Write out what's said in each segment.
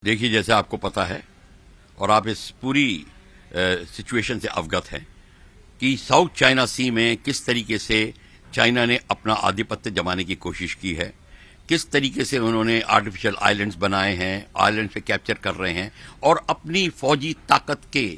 देखिए, जैसे आपको पता है और आप इस पूरी सिचुएशन से अवगत हैं कि साउथ चाइना सी में किस तरीके से चाइना ने अपना आधिपत्य जमाने की कोशिश की है, किस तरीके से उन्होंने आर्टिफिशियल आइलैंड्स बनाए हैं, आइलैंड्स पे कैप्चर कर रहे हैं और अपनी फौजी ताकत के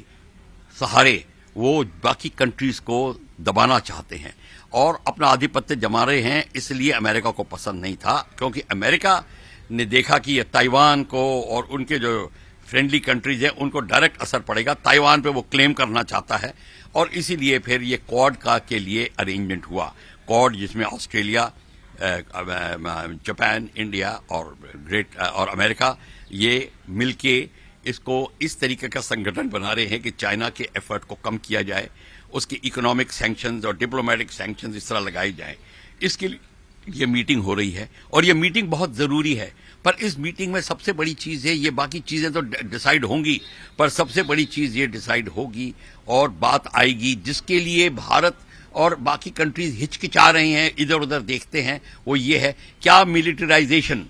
सहारे वो बाकी कंट्रीज को दबाना चाहते हैं और अपना आधिपत्य जमा रहे हैं। इसलिए अमेरिका को पसंद नहीं था, क्योंकि अमेरिका ने देखा कि ये ताइवान को और उनके जो फ्रेंडली कंट्रीज हैं उनको डायरेक्ट असर पड़ेगा। ताइवान पे वो क्लेम करना चाहता है और इसीलिए फिर ये क्वाड का के लिए अरेंजमेंट हुआ। क्वाड जिसमें ऑस्ट्रेलिया, जापान, इंडिया और अमेरिका ये मिलके इसको इस तरीके का संगठन बना रहे हैं कि चाइना के एफर्ट को कम किया जाए, उसकी इकोनॉमिक सैंक्शंस और डिप्लोमेटिक सैंक्शंस इस तरह लगाए जाए। इसके लिए ये मीटिंग हो रही है और ये मीटिंग बहुत जरूरी है। पर इस मीटिंग में सबसे बड़ी चीज है, ये बाकी चीजें तो डिसाइड होंगी, पर सबसे बड़ी चीज ये डिसाइड होगी और बात आएगी जिसके लिए भारत और बाकी कंट्रीज हिचकिचा रहे हैं, इधर उधर देखते हैं। वो ये है, क्या मिलिटराइजेशन,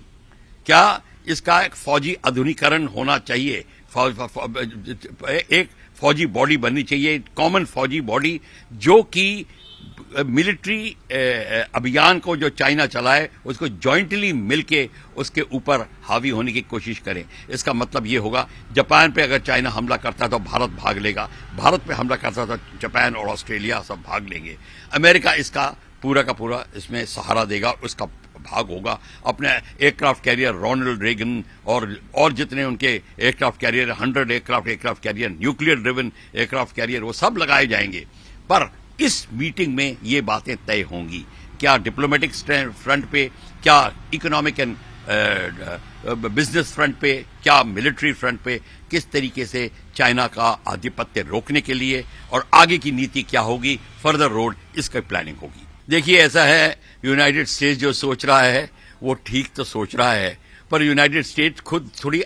क्या इसका एक फौजी आधुनिकीकरण होना चाहिए, एक फौजी बॉडी बननी चाहिए, कॉमन फौजी बॉडी जो कि मिलिट्री अभियान को जो चाइना चलाए उसको जॉइंटली मिलके उसके ऊपर हावी होने की कोशिश करें। इसका मतलब ये होगा, जापान पे अगर चाइना हमला करता तो भारत भाग लेगा, भारत पे हमला करता तो जापान और ऑस्ट्रेलिया सब भाग लेंगे। अमेरिका इसका पूरा का पूरा इसमें सहारा देगा, उसका भाग होगा। अपने एयरक्राफ्ट कैरियर रोनाल्ड रेगन और जितने उनके aircraft carrier 100 aircraft carrier, nuclear driven aircraft carrier, वो सब लगाए जाएंगे। पर इस मीटिंग में ये बातें तय होंगी, क्या डिप्लोमेटिक फ्रंट पे, क्या इकोनॉमिक एंड बिजनेस फ्रंट पे, क्या मिलिट्री फ्रंट पे, किस तरीके से चाइना का आधिपत्य रोकने के लिए और आगे की नीति क्या होगी, फर्दर रोड, इसकी प्लानिंग होगी। देखिए, ऐसा है, यूनाइटेड स्टेट्स जो सोच रहा है वो ठीक तो सोच रहा है, पर यूनाइटेड स्टेट्स खुद थोड़ी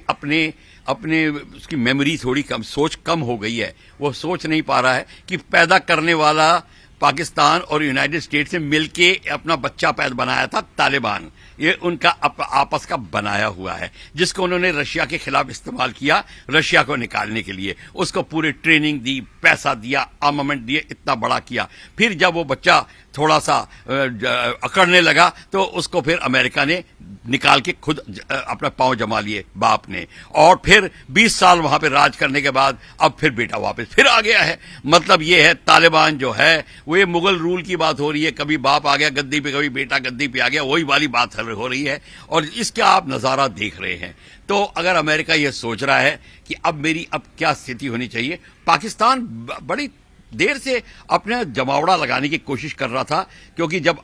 अपने उसकी मेमोरी थोड़ी कम, सोच कम हो गई है। वो सोच नहीं पा रहा है कि पैदा करने वाला पाकिस्तान और यूनाइटेड स्टेट्स से मिलके अपना बच्चा पैदा बनाया था तालिबान, ये उनका आपस का बनाया हुआ है, जिसको उन्होंने रशिया के खिलाफ इस्तेमाल किया, रशिया को निकालने के लिए। उसको पूरी ट्रेनिंग दी, पैसा दिया, आर्मामेंट दिए, इतना बड़ा किया। फिर जब वो बच्चा थोड़ा सा अकड़ने लगा तो उसको फिर अमेरिका ने निकाल के खुद अपना पांव जमा लिए बाप ने, और फिर 20 साल वहां पे राज करने के बाद अब फिर बेटा वापस फिर आ गया है। मतलब ये है, तालिबान जो है वो ये मुगल रूल की बात हो रही है, कभी बाप आ गया गद्दी पे, कभी बेटा गद्दी पे आ गया, वही वाली बात हो रही है और इसका आप नजारा देख रहे हैं। तो अगर अमेरिका ये सोच रहा है कि अब क्या स्थिति होनी चाहिए, पाकिस्तान बड़ी देर से अपने जमावड़ा लगाने की कोशिश कर रहा था, क्योंकि जब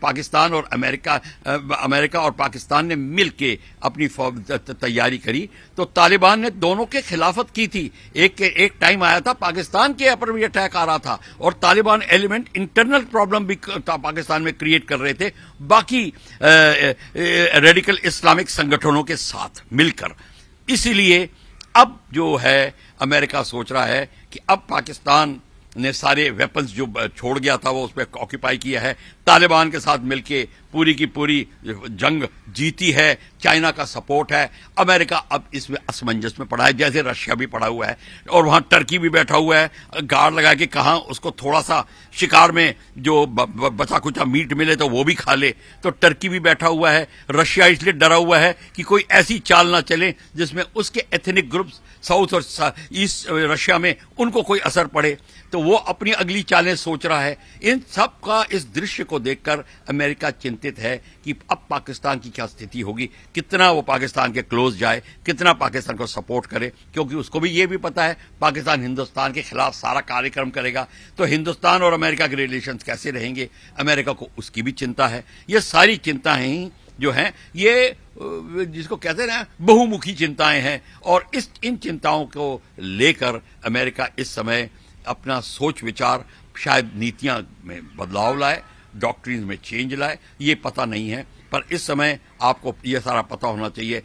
पाकिस्तान और अमेरिका और पाकिस्तान ने मिलके अपनी तैयारी करी तो तालिबान ने दोनों के खिलाफत की थी। एक टाइम आया था पाकिस्तान के ऊपर भी अटैक आ रहा था और तालिबान एलिमेंट इंटरनल प्रॉब्लम भी पाकिस्तान में क्रिएट कर रहे थे बाकी रेडिकल इस्लामिक संगठनों के साथ मिलकर। इसीलिए अब जो है अमेरिका सोच रहा है कि अब पाकिस्तान ने सारे वेपन्स जो छोड़ गया था वो उस पर ऑक्यूपाई किया है, तालिबान के साथ मिलके पूरी की पूरी जंग जीती है, चाइना का सपोर्ट है। अमेरिका अब इसमें असमंजस में पड़ा है, जैसे रशिया भी पड़ा हुआ है और वहां टर्की भी बैठा हुआ है, गार्ड लगा के कहा उसको थोड़ा सा शिकार में जो बचा कुचा मीट मिले तो वो भी खा ले, तो टर्की भी बैठा हुआ है। रशिया इसलिए डरा हुआ है कि कोई ऐसी चाल ना चले जिसमें उसके एथनिक ग्रुप्स साउथ और ईस्ट रशिया में उनको कोई असर पड़े, तो वो अपनी अगली चालें सोच रहा है। इन सब का इस दृश्य को देखकर अमेरिका चिंतित है कि अब पाकिस्तान की क्या स्थिति होगी, कितना वो पाकिस्तान के क्लोज जाए, कितना पाकिस्तान को सपोर्ट करे, क्योंकि उसको भी ये भी पता है पाकिस्तान हिंदुस्तान के खिलाफ सारा कार्यक्रम करेगा, तो हिंदुस्तान और अमेरिका के रिलेशंस कैसे रहेंगे, अमेरिका को उसकी भी चिंता है। ये सारी चिंताएं ही जो हैं ये जिसको कहते हैं बहुमुखी चिंताएं हैं, और इन चिंताओं को लेकर अमेरिका इस समय अपना सोच विचार, शायद नीतियां में बदलाव लाए, डॉक्ट्रिन में चेंज लाए, ये पता नहीं है। पर इस समय आपको ये सारा पता होना चाहिए,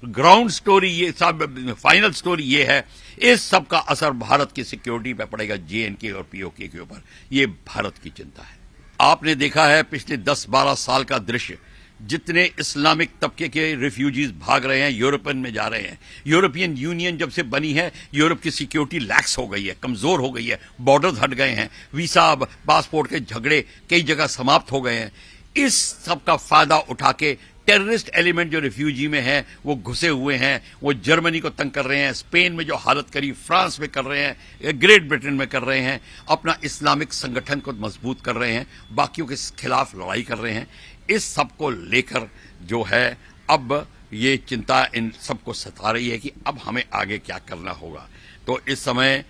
ग्राउंड स्टोरी ये सब, फाइनल स्टोरी ये है, इस सब का असर भारत की सिक्योरिटी पे पड़ेगा, JNK और POK के ऊपर। ये भारत की चिंता है। आपने देखा है पिछले 10-12 साल का दृश्य जितने इस्लामिक तबके के रिफ्यूजीज भाग रहे हैं, यूरोपियन में जा रहे हैं। यूरोपियन यूनियन जब से बनी है, यूरोप की सिक्योरिटी लैक्स हो गई है, कमजोर हो गई है, बॉर्डर्स हट गए हैं, वीसा पासपोर्ट के झगड़े कई जगह समाप्त हो गए हैं। इस सब का फायदा उठा के टेररिस्ट एलिमेंट जो रिफ्यूजी में है वो घुसे हुए हैं, वो जर्मनी को तंग कर रहे हैं, स्पेन में जो हालत करी फ्रांस में कर रहे हैं, ग्रेट ब्रिटेन में कर रहे हैं, अपना इस्लामिक संगठन को मजबूत कर रहे हैं, बाकियों के खिलाफ लड़ाई कर रहे हैं। इस सब को लेकर जो है अब ये चिंता इन सबको सता रही है कि अब हमें आगे क्या करना होगा। तो इस समय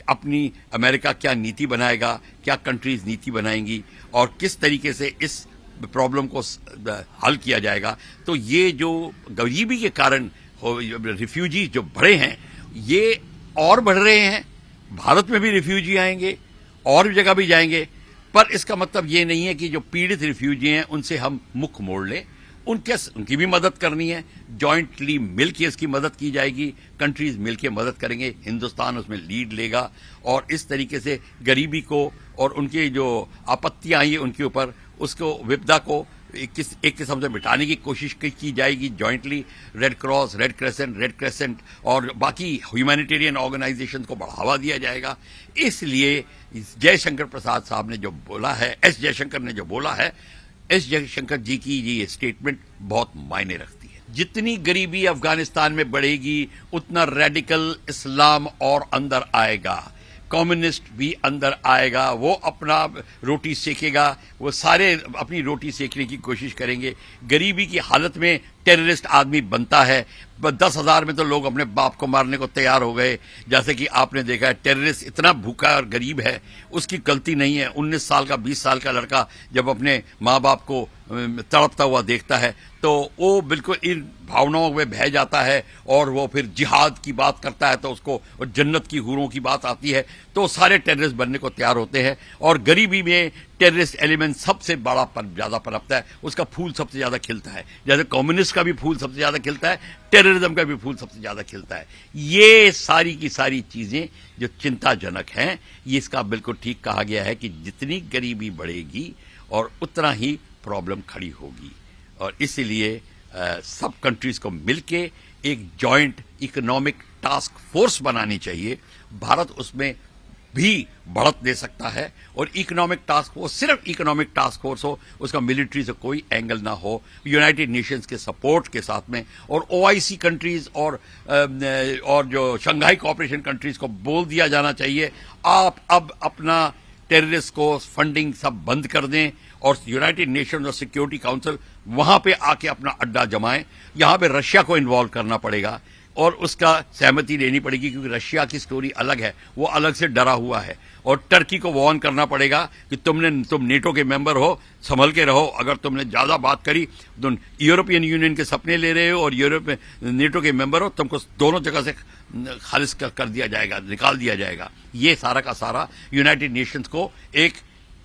अपनी अमेरिका क्या नीति बनाएगा, क्या कंट्रीज नीति बनाएंगी और किस तरीके से इस प्रॉब्लम को हल किया जाएगा। तो ये जो गरीबी के कारण रिफ्यूजी जो बढ़े हैं ये और बढ़ रहे हैं। भारत में भी रिफ्यूजी आएंगे और जगह भी जाएंगे, पर इसका मतलब ये नहीं है कि जो पीड़ित रिफ्यूजी हैं उनसे हम मुख मोड़ लें। उनकी भी मदद करनी है, जॉइंटली मिलकर इसकी मदद की जाएगी, कंट्रीज मिलकर मदद करेंगे, हिंदुस्तान उसमें लीड लेगा और इस तरीके से गरीबी को और उनकी जो आपत्तियां आई है उनके ऊपर उसको विपदा को एक किस्म से मिटाने की कोशिश की जाएगी jointly. Red cross, red crescent और बाकी ह्यूमैनिटेरियन ऑर्गेनाइजेशन को बढ़ावा दिया जाएगा। इसलिए जयशंकर प्रसाद साहब ने जो बोला है, एस जयशंकर ने जो बोला है, एस जयशंकर जी की ये स्टेटमेंट बहुत मायने रखती है। जितनी गरीबी अफगानिस्तान में बढ़ेगी उतना रेडिकल इस्लाम और अंदर आएगा, कम्युनिस्ट भी अंदर आएगा, वो अपना रोटी सेकेगा, वो सारे अपनी रोटी सेकने की कोशिश करेंगे। गरीबी की हालत में टेररिस्ट आदमी बनता है। 10,000 में तो लोग अपने बाप को मारने को तैयार हो गए। जैसे कि आपने देखा है, टेररिस्ट इतना भूखा और गरीब है, उसकी गलती नहीं है। 19 साल का 20 साल का लड़का जब अपने माँ बाप को तड़पता हुआ देखता है तो वो बिल्कुल इन भावनाओं में बह जाता है और वो फिर जिहाद की बात करता है तो उसको और जन्नत की हूरों की बात आती है तो सारे टेररिस्ट बनने को तैयार होते हैं। और गरीबी में टेररिस्ट एलिमेंट सबसे बड़ा ज्यादा पनपता है, उसका फूल सबसे ज्यादा खिलता है। जैसे कम्युनिस्ट का भी फूल सबसे ज्यादा खिलता है, टेररिज्म का भी फूल सबसे ज्यादा खिलता है। ये सारी की सारी चीजें जो चिंताजनक हैं, ये इसका बिल्कुल ठीक कहा गया है कि जितनी गरीबी बढ़ेगी और उतना ही प्रॉब्लम खड़ी होगी। और इसीलिए सब कंट्रीज को मिलके एक जॉइंट इकोनॉमिक टास्क फोर्स बनानी चाहिए। भारत उसमें भी बढ़त दे सकता है और इकोनॉमिक टास्क फोर्स सिर्फ इकोनॉमिक टास्क फोर्स हो, उसका मिलिट्री से कोई एंगल ना हो, यूनाइटेड नेशंस के सपोर्ट के साथ में। और ओआईसी कंट्रीज और जो शंघाई कोऑपरेशन कंट्रीज को बोल दिया जाना चाहिए, आप अब अपना टेररिस्ट को फंडिंग सब बंद कर दें और यूनाइटेड नेशंस और सिक्योरिटी काउंसिल वहां पे आके अपना अड्डा जमाएं। यहां पे रशिया को इन्वॉल्व करना पड़ेगा और उसका सहमति लेनी पड़ेगी, क्योंकि रशिया की स्टोरी अलग है, वो अलग से डरा हुआ है। और टर्की को वार्न करना पड़ेगा कि तुम नेटो के मेंबर हो, संभल के रहो। अगर तुमने ज्यादा बात करी तो यूरोपियन यूनियन के सपने ले रहे हो और यूरोप में नेटो के मेंबर हो, तुमको दोनों जगह से खारिज कर दिया जाएगा, निकाल दिया जाएगा। ये सारा का सारा यूनाइटेड नेशंस को एक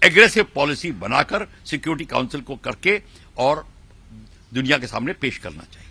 एग्रेसिव पॉलिसी बनाकर सिक्योरिटी काउंसिल को करके और दुनिया के सामने पेश करना चाहिए।